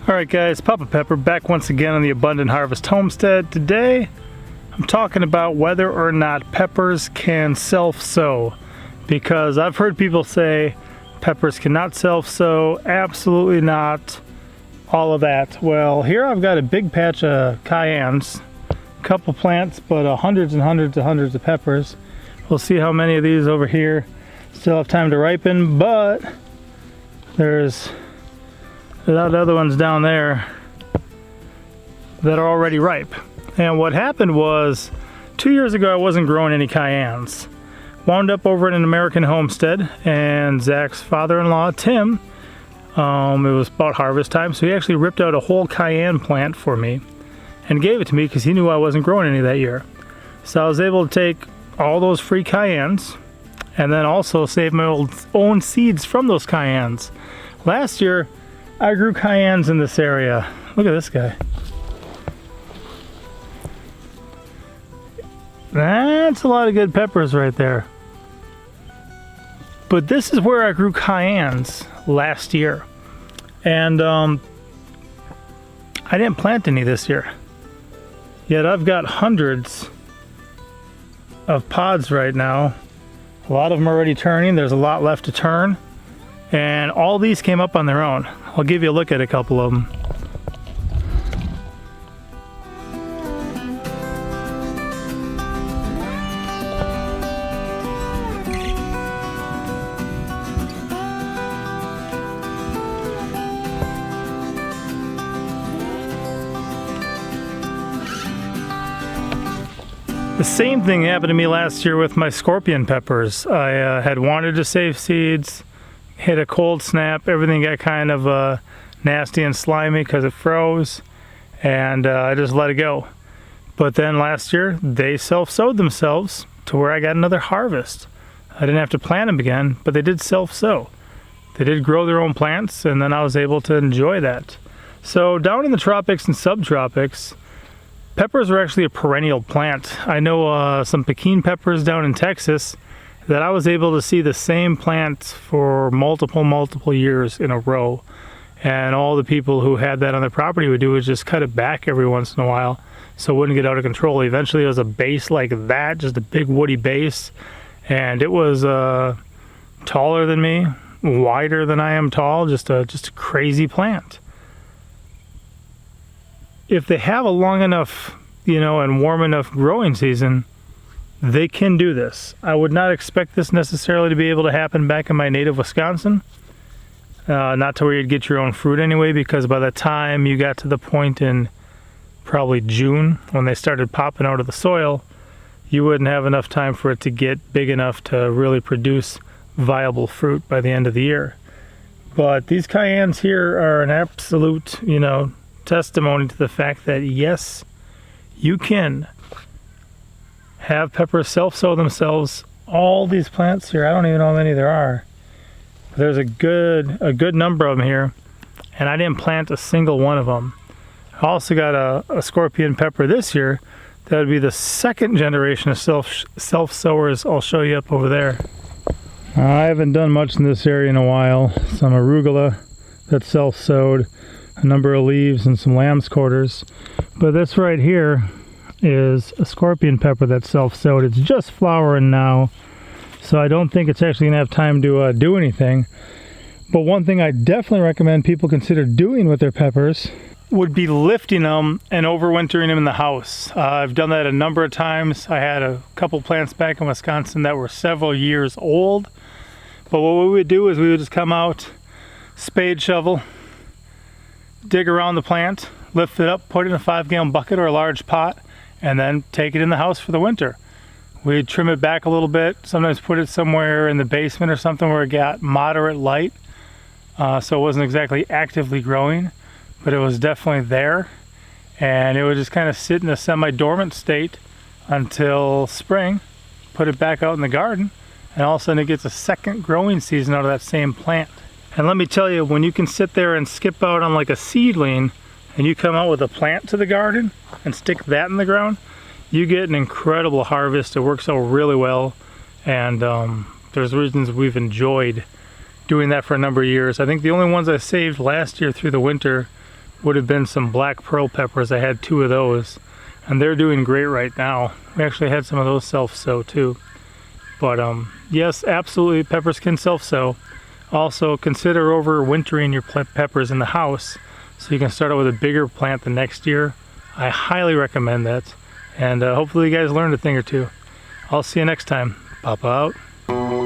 Alright guys, Papa Pepper back once again on the Abundant Harvest Homestead. Today I'm talking about whether or not peppers can self-sow, because I've heard people say peppers cannot self-sow, absolutely not, all of that. Well, here I've got a big patch of cayennes, a couple plants, but hundreds and hundreds and hundreds of peppers. We'll see how many of these over here still have time to ripen, but there's the other ones down there that are already ripe. And what happened was 2 years ago I wasn't growing any cayennes. Wound up over at an American homestead, and Zach's father-in-law Tim, it was about harvest time, so he actually ripped out a whole cayenne plant for me and gave it to me because he knew I wasn't growing any that year. So I was able to take all those free cayennes and then also save my own seeds from those cayennes. Last year I grew cayennes in this area. Look at this guy. That's a lot of good peppers right there. But this is where I grew cayennes last year. And I didn't plant any this year. Yet I've got hundreds of pods right now. A lot of them are already turning. There's a lot left to turn. And all these came up on their own. I'll give you a look at a couple of them. The same thing happened to me last year with my scorpion peppers. I had wanted to save seeds, hit a cold snap, everything got kind of nasty and slimy because it froze, and I just let it go. But then last year they self-sowed themselves to where I got another harvest. I didn't have to plant them again, but they did self-sow. They did grow their own plants, and then I was able to enjoy that. So down in the tropics and subtropics, peppers are actually a perennial plant. I know some Cayenne peppers down in Texas that I was able to see the same plant for multiple years in a row. And all the people who had that on their property would do was just cut it back every once in a while so it wouldn't get out of control. Eventually it was a base like that, just a big woody base. And it was taller than me, wider than I am tall, just a crazy plant. If they have a long enough, and warm enough growing season, they can do this. I would not expect this necessarily to be able to happen back in my native Wisconsin. Not to where you'd get your own fruit anyway, because by the time you got to the point in probably June when they started popping out of the soil, you wouldn't have enough time for it to get big enough to really produce viable fruit by the end of the year. But these cayennes here are an absolute, testimony to the fact that yes, you can have peppers self-sow themselves. All these plants here, I don't even know how many there are. There's a good number of them here, and I didn't plant a single one of them. I also got a scorpion pepper this year. That would be the second generation of self-sowers. I'll show you up over there. I haven't done much in this area in a while. Some arugula that's self-sowed, a number of leaves, and some lamb's quarters. But this right here is a scorpion pepper that's self-sowed. It's just flowering now, so I don't think it's actually gonna have time to do anything. But one thing I definitely recommend people consider doing with their peppers would be lifting them and overwintering them in the house. I've done that a number of times. I had a couple plants back in Wisconsin that were several years old, but what we would do is we would just come out, spade shovel, dig around the plant, lift it up, put it in a 5-gallon bucket or a large pot, and then take it in the house for the winter. We'd trim it back a little bit, sometimes put it somewhere in the basement or something where it got moderate light, so it wasn't exactly actively growing, but it was definitely there, and it would just kind of sit in a semi-dormant state until spring, put it back out in the garden, and all of a sudden it gets a second growing season out of that same plant. And let me tell you, when you can sit there and skip out on like a seedling and you come out with a plant to the garden and stick that in the ground, you get an incredible harvest. It works out really well, and there's reasons we've enjoyed doing that for a number of years. I think the only ones I saved last year through the winter would have been some black pearl peppers. I had 2 of those, and they're doing great right now. We actually had some of those self-sow too. But yes, absolutely, peppers can self-sow. Also, consider overwintering your peppers in the house so you can start out with a bigger plant the next year. I highly recommend that. And hopefully you guys learned a thing or two. I'll see you next time. Papa out.